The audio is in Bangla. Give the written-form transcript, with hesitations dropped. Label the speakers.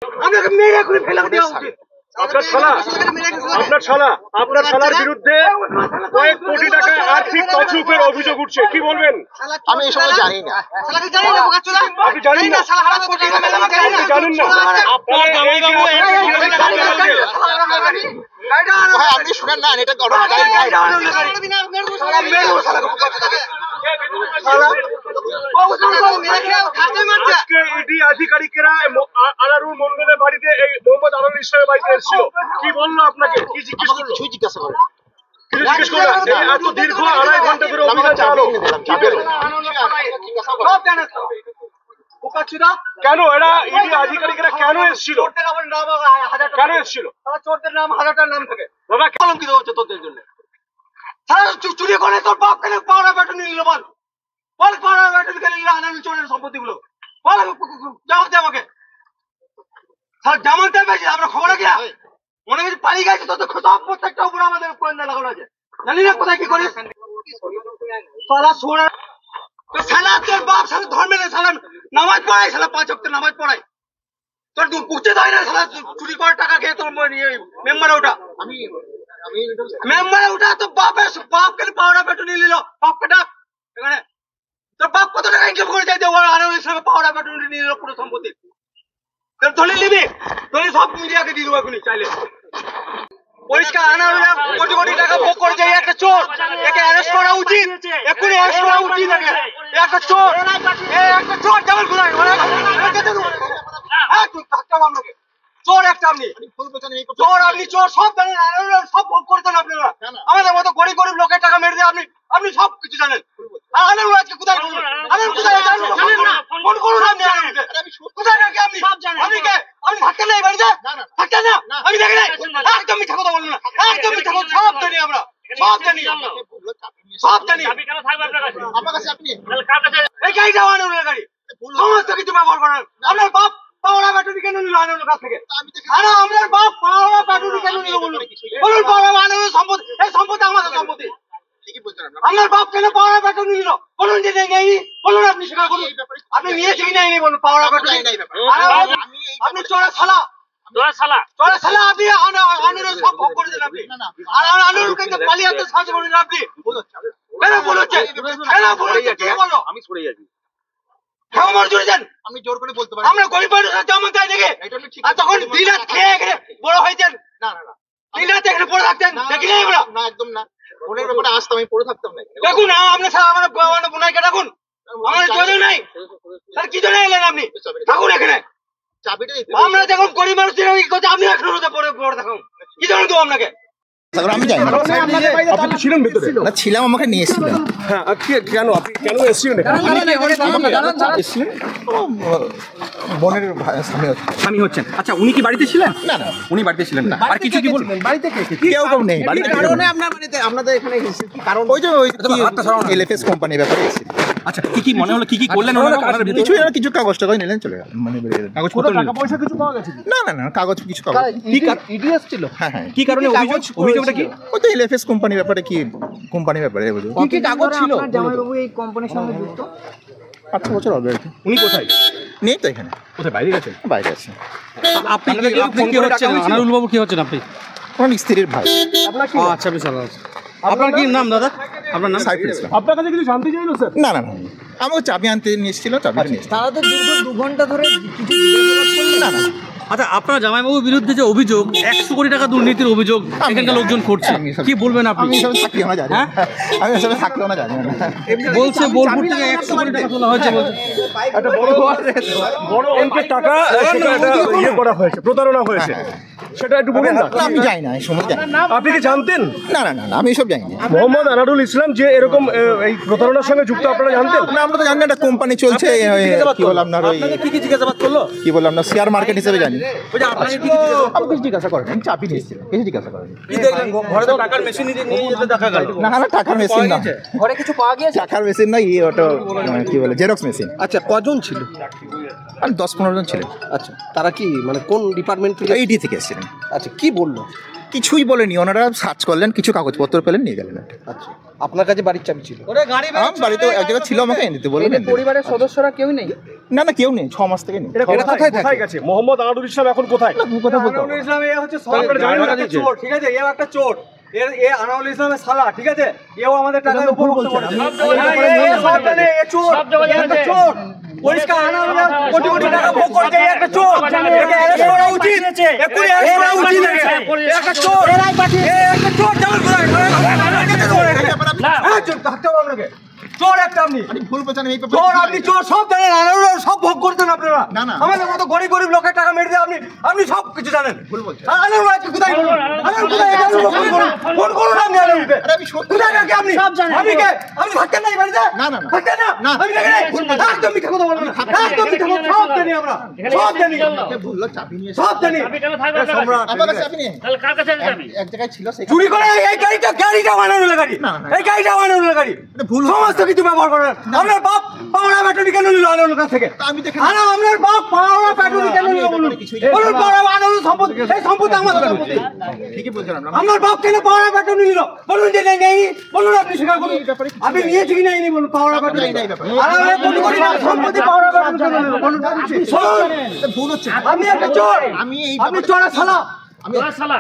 Speaker 1: আপনাকে মেরে করে ফেলে দেওয়া উচিত।
Speaker 2: আপনার শালার বিরুদ্ধে কয়েক কোটি টাকা আর্থিক তছরূপের অভিযোগ উঠছে, কি বলবেন?
Speaker 3: আমি এই সময় জানি না।
Speaker 2: আপনি জানেন না? জানেন না?
Speaker 3: আপনি শুনেন না, এটা
Speaker 2: আধিকারিকেরা আনারুল মন্ডলের বাড়িতে এই মোহাম্মদ আনারুল ইসলামের বাড়িতে এসেছিল, কি বললো আপনাকে? কি জিজ্ঞেস করলো?
Speaker 3: কিছুই জিজ্ঞাসা করেন।
Speaker 2: জিজ্ঞেস করলো এত দীর্ঘ 2.5 ঘন্টা ধরে অভিযান চালালো, কেন এরা ইডি আধিকারিকেরা কেন এসেছিল? কেন এসেছিল?
Speaker 1: চোরদের নাম হাজারটার নাম থাকে, দাদা কলঙ্কিত হচ্ছে তোদের জন্য। চুরি করে তোর বাপ কেন পাওয়ার ব্যাটন নিল? বল বল, পাওয়ার ব্যাটন কেন নিল? আনারুল চোরের সম্পত্তি গুলো বল, জবাব দে আমাকে। জামান দেবে আমরা খবর রাখি না, মনে হচ্ছে পালিয়ে গেছে তোদের সব প্রত্যেকটা উপরে আমাদের গোয়েন্দা লাগানো আছে, জানি না কোথায় কি করিস। সালা সোনা সালা তোর বাপ সালা ধর্মে না, সালা নামাজ পড়াই, সালা 5 ওয়াক্ত নামাজ পড়াই, তোর পুষতে দেয় না, সালা চুরি করে টাকা খেয়ে তোর মেম্বারে ওঠা, মেম্বারে ওঠা তো বাপের বাপ কেন পাওয়ার ব্যাটন নিয়ে নিল? বাপকে ডাক এখানে। তোর বাপ কত টাকা ইনকাম করে চাইতে আনারুল ইসলামের পাওয়ার ব্যাটন নিয়ে নিল পুরো সম্পত্তি। তোর দলিল নিবি, দলিল সব মিডিয়াকে দিয়ে দেবো এখনই চাইলে। পরিষ্কার আনারুল কোটি কোটি টাকা ভোগ করে যায় একটা চোর, একে অ্যারেস্ট করা উচিত, এখনই অ্যারেস্ট করা উচিত। একটা চোর, একটা চোর যেমন ঘুরায় আপনাকে চোর একটা, আপনি চোর, আপনি চোর, সব জানেন, সব ভোগ করতেন আপনারা। আমাদের মতো গরিব গরিব লোকের টাকা মেরে দিয়ে আপনি সব কিছু জানেন। আনারুল আজকে কোথায় করুন? আনারুল কোথায় ফোন করুন আপনি আনারুলকে, কোথায় রাখি আপনি? আপনি কে? আপনি থাকতেন না এই বাড়িতে? থাকতেন না? আমি দেখি নাই, একদম মিথ্যা কথা বলবেন না, একদম মিথ্যা কথা, সব জানি আমরা, সব জানি, সব জানি।
Speaker 3: আপনার কাছে আপনি
Speaker 1: এই গাড়িটা আনারুলের গাড়ি, সমস্ত কিছু ব্যবহার করেন। আপনার বাপ পাওয়া ব্যাটারি কেন নিল আনারুলের কাছ থেকে? আরে আপনার বাপ পাওয়া ব্যাটারি কেন নিল বলুন? বলুন পাওয়া আনারুলের সম্পত্তি, এই সম্পত্তি আমাদের সম্পত্তি। আপনার বাপ কেন পাওয়া ব্যাটারি নিল বলুন? যে নেই বলুন, আপনি স্বীকার করুন, আপনি নিয়েছে কি নাই বলুন। পাওয়া ব্যাটারি আপনি চোরা শালা, চোরা শালা, আপনি আনারুল সব ভোগ করে দেন আপনি, আর আনারুলকে পালিয়ে আনতে সাহায্য করেন আপনি। কেন বলছেন? কেন বলছেন?
Speaker 3: আমি সরে যাচ্ছি,
Speaker 1: আমি জোর করে বলতে পারি, আমরা গরিব মানুষের যেমন তাই দেখে, আর তখন দিনাত খেয়ে বড় হয়েছেন, দিনাত এখানে পড়ে থাকতেন, দেখি নাই আমরা?
Speaker 3: না, একদম না, বোনের ব্যাপারে আসতাম, আমি পড়ে থাকতাম না।
Speaker 1: দেখুন আপনি আমার বোনাইকে ডাকুন, আমাদের যোগাযোগ নাই, তাহলে কি জন্য এলেন আপনি? থাকুন এখানে,
Speaker 3: চাবিটা দিতে।
Speaker 1: আমরা যখন গরিব মানুষের আপনি এখন পড়ে থাকুন, কি জন্য দেবো আপনাকে?
Speaker 4: আমি জানি
Speaker 2: আপনি তো ছিলেন ভেতরে?
Speaker 4: না, ছিলাম, আমাকে নিয়ে এসেছিলেন।
Speaker 2: হ্যাঁ, কেন আপনি কেন এসেছিলেন?
Speaker 4: বোনের
Speaker 5: স্বামী হচ্ছেন। আচ্ছা, উনি কি বাড়িতে ছিলেন?
Speaker 4: না না,
Speaker 5: উনি বাড়িতে ছিলেন না। আর কিছু কি বলবেন?
Speaker 4: বাড়িতে কেউ নেই। বাড়িতে কারণে আপনার বাড়িতে আপনাদের এখানে কি কারণ? ওই যে এলএফএস কোম্পানির ব্যাপারে এসেছিল।
Speaker 5: আচ্ছা, কি মনে হলো, কি করলেন?
Speaker 4: কিছু কাগজ টাগজ নিলেন, চলে গেল, মানে
Speaker 2: কাগজপত্র টাকা পয়সা কিছু পাওয়া গেছে?
Speaker 4: না না না, কাগজ কিছু কাগজ।
Speaker 5: ইডি এসেছিল?
Speaker 4: হ্যাঁ হ্যাঁ।
Speaker 5: কি কারণে অভিযোগটা কি?
Speaker 4: ওই তো এলএফএস কোম্পানির ব্যাপারে, কি কোম্পানির ব্যাপারে বুঝুন।
Speaker 5: কি কাগজ ছিল?
Speaker 6: জামাইবাবু এই কোম্পানির সঙ্গে যুক্ত
Speaker 4: 8 বছর হবে আর কি।
Speaker 2: উনি কোথায়?
Speaker 4: নেই তো এখানে,
Speaker 2: কোথায়? বাইরে গেছেন?
Speaker 4: বাইরে আছে।
Speaker 5: আপনি কি হচ্ছেন? আনারুল বাবু কি হচ্ছেন আপনি?
Speaker 4: কোন স্ত্রীর ভাই।
Speaker 5: আচ্ছা, বিশাল। আপনার কি নাম দাদা? আপনার নাম?
Speaker 4: সাইফুল ইসলাম।
Speaker 2: আপনার কাছে কিছু জানতে চাইলো স্যার?
Speaker 4: না না না, আমাকে চাবি আনতে নিয়ে এসেছিল, চাবিটা নিয়ে এসেছিল।
Speaker 6: তারা তো দীর্ঘ 2 ঘন্টা ধরে কিছু জিজ্ঞাসাবাদ করলেন।
Speaker 4: না না,
Speaker 5: আচ্ছা, আপনার জামাইবাবুর বিরুদ্ধে যে অভিযোগ, 100 কোটি টাকা দুর্নীতির অভিযোগ এখানকার লোকজন করছে, কি বলবেন আপনি?
Speaker 4: আমি এসবে থাকলেও না জানি না, আমি এসবে থাকলেও না জানি না।
Speaker 5: বলছে বোলপুর থেকে 100 কোটি টাকা তোলা হয়েছে, বলছে
Speaker 2: একটা বড় অঙ্কের টাকা সেটা একটা ইয়ে করা হয়েছে, প্রতারণা হয়েছে, সেটা একটু বলুন না।
Speaker 4: আমি জানি না, এই সময় জানি না।
Speaker 2: আপনি কি জানতেন?
Speaker 4: না না না, আমি এসব জানি না।
Speaker 2: মোহাম্মদ আনারুল ইসলাম যে এরকম এই প্রতারণার সঙ্গে যুক্ত, আপনারা জানতেন?
Speaker 4: না, আমরা তো জানি না, একটা কোম্পানি চলছে, কি বলে আপনার ওই
Speaker 5: কি জিজ্ঞাসাবাদ করলো?
Speaker 4: কি বলে আপনার শেয়ার মার্কেট হিসেবে জানি।
Speaker 5: আপনাকে কি
Speaker 4: আপনি কিছু জিজ্ঞাসা করেন, আমি চাবি নিয়েছিল, কিছু জিজ্ঞাসা করেন।
Speaker 5: কি দেখলেন? ঘরে তো টাকার মেশিন নিয়ে যেতে দেখা গেল।
Speaker 4: না না, টাকার মেশিন না,
Speaker 6: ঘরে কিছু পাওয়া গিয়েছে?
Speaker 4: টাকার মেশিন না, ওটা কি বলে জেরক্স মেশিন।
Speaker 7: আচ্ছা, কজন ছিল?
Speaker 4: আর 10-15 জন ছিলেন।
Speaker 7: আচ্ছা, তারা কি মানে কোন ডিপার্টমেন্ট থেকে?
Speaker 4: ইডি থেকে এসেছিলেন।
Speaker 7: আচ্ছা, কি বললো?
Speaker 4: কিছুই বলেনি, ওনারা সার্চ করলেন, কিছু কাগজপত্র পেলেন, নিয়ে গেলেন।
Speaker 6: আচ্ছা, আপনার কাছে বাড়ির চাবি ছিল?
Speaker 4: আমার বাড়িতে এক জায়গায় ছিল, আমাকে এনে দিতে বললেন।
Speaker 6: পরিবারের সদস্যরা কেউ নেই?
Speaker 4: না না, কেউ নেই, 6 মাস থেকে নেই।
Speaker 2: এটা কোথায় কোথায় গেছে? মোহাম্মদ আনোয়ারুল ইসলাম এখন কোথায়?
Speaker 4: কথা বলতে
Speaker 1: আনোয়ারুল ইসলাম এ হচ্ছে সরকারি একটা চোর, ঠিক আছে? এও একটা চোর। এ আনোয়ারুল ইসলামের শালা, ঠিক আছে? এও আমাদের টাকায় উপর করেছে। এ সব জানে, এ চোর, এ একটা চোর। পরিষ্কার আনোয়ারুল ইসলাম কোটি কোটি টাকা ভোগ করছে, এ একটা চোর। একে অ্যারেস্ট করা উচিত, এক্ষুনি অ্যারেস্ট করা উচিত। এ একটা চোর, এ একটা চোর, জানেন কোথায়? হ্যাঁ, চোর, থাকতে হবে আপনাকে। চোর একটা আপনি,
Speaker 4: ভুল বলছেন এই ব্যাপারে।
Speaker 1: চোর আপনি, চোর সব জানেন, আনারুল সব ভোগ করতেন আপনারা।
Speaker 4: না, না।
Speaker 1: আমাদের মতো গরিব গরিব লোকের টাকা মেরে দিয়ে আপনি সব কিছু জানেন।
Speaker 4: ভুল বলছেন।
Speaker 1: আনারুল আজকে কোথায়? আনারুল কোথায়? ফোন করুন আপনি আনারুলকে।
Speaker 4: আরে আমি সত্যি
Speaker 1: কোথায় থাকে আপনি? আমি কে? আপনি থাকতেন না এই বাড়িতে?
Speaker 4: না, না, না।
Speaker 1: থাকতেন না?
Speaker 4: না।
Speaker 1: আমি দেখে নাই। একদম মিথ্যা কথা বলবেন না। একদম মিথ্যা কথা, সব জানি আমরা, সব জানি,
Speaker 4: বললো চাবি নিয়ে
Speaker 1: সব জানি।
Speaker 4: আমার কাছে চাবি নেই।
Speaker 5: তাহলে কার কাছে যাবি?
Speaker 4: এক জায়গায় ছিল, সেখানে
Speaker 1: চুরি করে এই গাড়িটা আনারুলের গাড়ি, এই গাড়িটা আনারুলের গাড়ি,
Speaker 4: ভুল
Speaker 1: সমস্ত কিছু ব্যবহার করেন। আপনার বাপ পাওনা ব্যাটারি কেন নিল আনারুলের কাছ থেকে?
Speaker 4: আমি দেখে
Speaker 1: আপনার বাপ পাওনা ব্যাটারি কেন নিল বলুন? বলুন, পাওনা আনারুল সম্পত্তি, এই সম্পত্তি আমাদের সম্পত্তি।
Speaker 4: ঠিকই বলছেন আপনারা।
Speaker 1: আপনার বাপ কেন পাওনা ব্যাটারি নিল? বলুন যে নেই, বলুন আপনি স্বীকার করুন। আপনি নিয়েছি কি নেই বলুন, পাওনা ব্যাটারি
Speaker 4: নাই, ব্যাপারে।
Speaker 1: আনারুলের কোটি কোটি টাকার সম্পত্তি পাওনা ব্যাটারি কেন নিল বলুন?
Speaker 4: ভুল হচ্ছে।
Speaker 1: আপনি একটা চোর,
Speaker 4: আমি এই
Speaker 1: আপনি চোরের শালা।
Speaker 5: তোরা শালা